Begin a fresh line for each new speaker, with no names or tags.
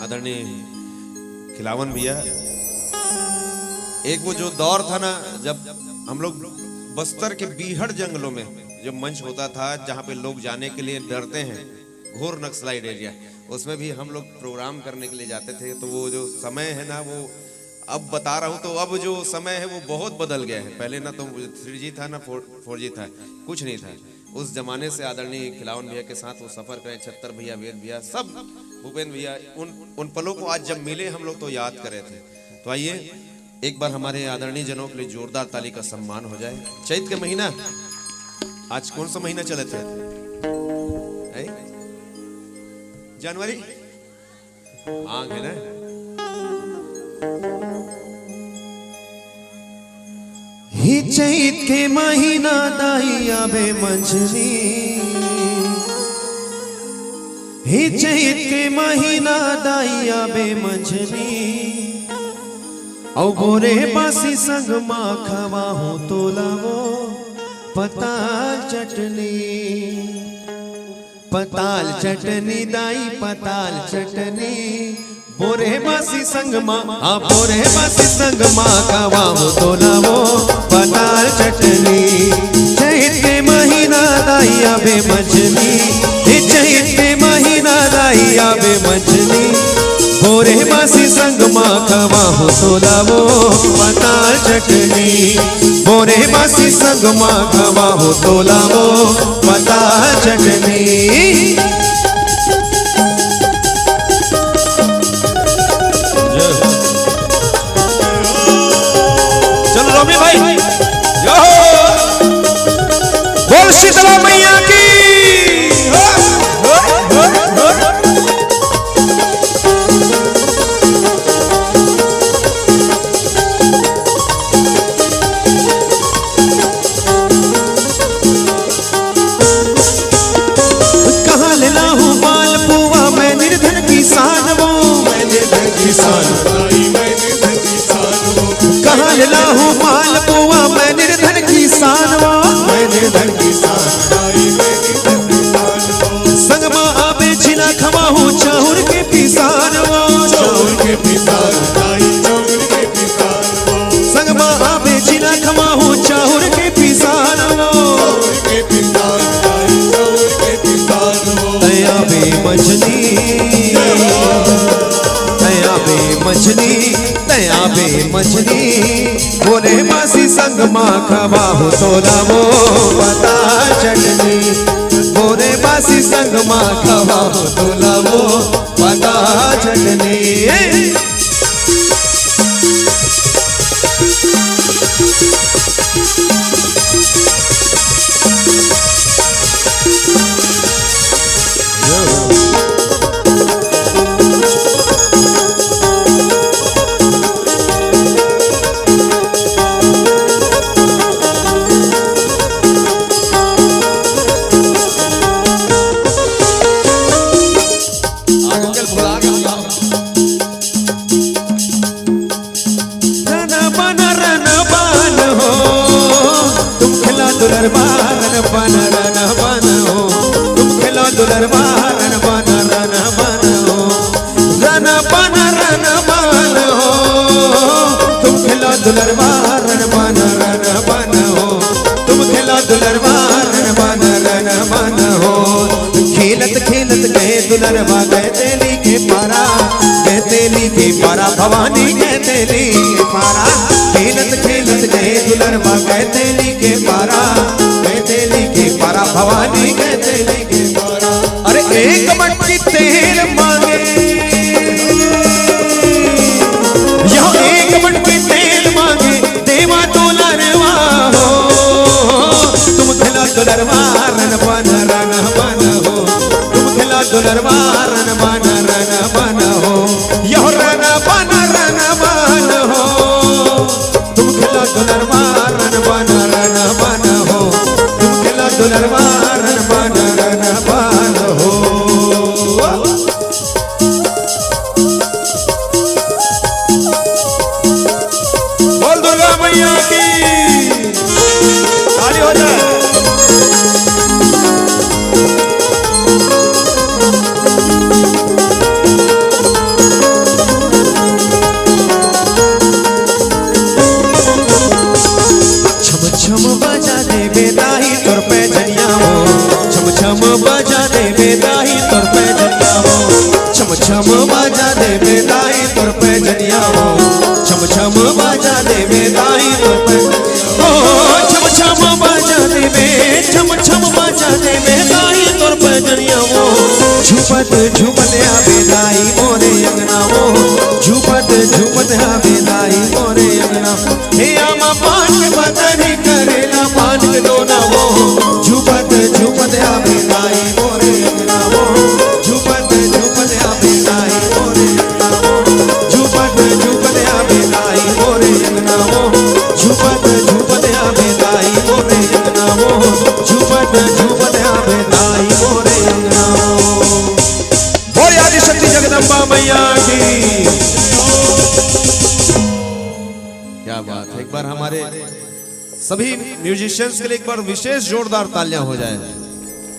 आदरणीय खिलावन भैया, एक वो जो दौर था ना जब हम लोग बस्तर के बीहड़ जंगलों में जो मंच होता था जहाँ पे लोग जाने के लिए डरते हैं, घोर नक्सलाइट एरिया, उसमें भी हम लोग प्रोग्राम करने के लिए जाते थे। तो वो जो समय है ना, वो अब बता रहा हूँ तो अब जो समय है वो बहुत बदल गया है। पहले ना तो 3G था ना 4G था, कुछ नहीं था। उस जमाने से आदरणीय खिलावन भैया के साथ वो सफर करें, छत्तर भैया, वेद भैया, सब भूपेंद्र भैया, उन पलों को आज जब मिले हम लोग तो याद कर रहे थे। तो आइए एक बार हमारे आदरणीय जनों के लिए जोरदार ताली का सम्मान हो जाए। चैत के महीना, आज कौन सा महीना चले थे? जनवरी, हाँ है ना।
ही चैत के महीना दाई आवे मंझनी, ही चैत के महीना दाई आवे मंझनी, औ गोरे बासी संग माखवा हो तोलावो पताल चटनी, पताल चटनी दाई पताल चटनी, बोरे बासी संग माँ, हाँ बोरे बासी संग माँ कावा हो तोलावो पताल चटनी। चैत के महीना दाई आवे मंझनी, चैत के महीना दाई आवे मंझनी, बोरे बासी संग माँ कावा हो तोलावो पताल चटनी, बोरे बासी संग माँ कावा हो तोलावो पताल चटनी।
भाई जो बोल शीतला मैया की।
कहाँ ले लाऊं माल पुआ मैं निर्धन किसान वो, मैं निर्धन किसान, कहाँ ले लाऊं माल पुआ मैं निर्धन किसान वो, मैं निर्धन किसान, संग माँ आवे छिला खवा हूँ चाउर के पिसान वो, चाउर के पिसान, संग माँ आवे छिला खवा हूँ चाउर के पिसान वो, तया बे मछली, तया बे मछली, तया बे मछली, बोले बासी संग माँ खवा हो तोलावो पताल चटनी, बोले बासी संग माँ खवा हो तोलावो पताल चटनी। दुलरबारन बन रन बन हो, तुम खेलो दुलरबारन बन रन बन हो, रन बन हो, तुम खेलो दुलरबारन बन रन बन हो, तुम खेलो दुलरबारन बन हो। खेलत खेलत गए दुलरबा गए तेली के पारा, गए तेली के पारा, भवानी गए तेली के पारा, खेलत खेलत गए दुलरबा गए तेली के पारा, गए तेली के पारा, भवानी गए तेली के पारा। अरे एक मटकी तेल मांगे, यह एक मटकी तेल मांगे देवा दुलरवा हो, तुम खिला दुलरवा रन बन हो, तुम खिला दुलरवा रन बन हो, यह रन बन हो, तुम खिला दुलरवा रन बन हो, तुम खिला दुलरवा रन बन हो।
बोल दुर्गा मैया की ताली हो जाए।
छम बाजा दे बेदाई तोर पे जनिया हो छम छम बाजा दे बेदाई तोर पे ओ छम छम बाजा दे बे छम छम बाजा दे बेदाई तोर पे जनिया हो झुपत झुपत आ बेदाई मोरे अंगना हो झुपत झुपत आ बेदाई मोरे अंगना हे आमा पान के बदनी करेला पान के दोना हो झुपत झुपत आ बेदाई मोरे अंगना हो झुपत झुपत आ बेदाई मोरे अंगना हो झुपत झुपत आ बेदाई मोरे अंगना हो झुपत झुपत आ बेदाई मोरे अंगना हो झुपत झुपत आ बेदाई मोरे अंगना हो। बोल आदि शक्ति जगदम्बा मैया की। क्या बात है। एक बार हमारे सभी म्यूजिशियंस के लिए एक बार विशेष जोरदार तालियां हो जाए।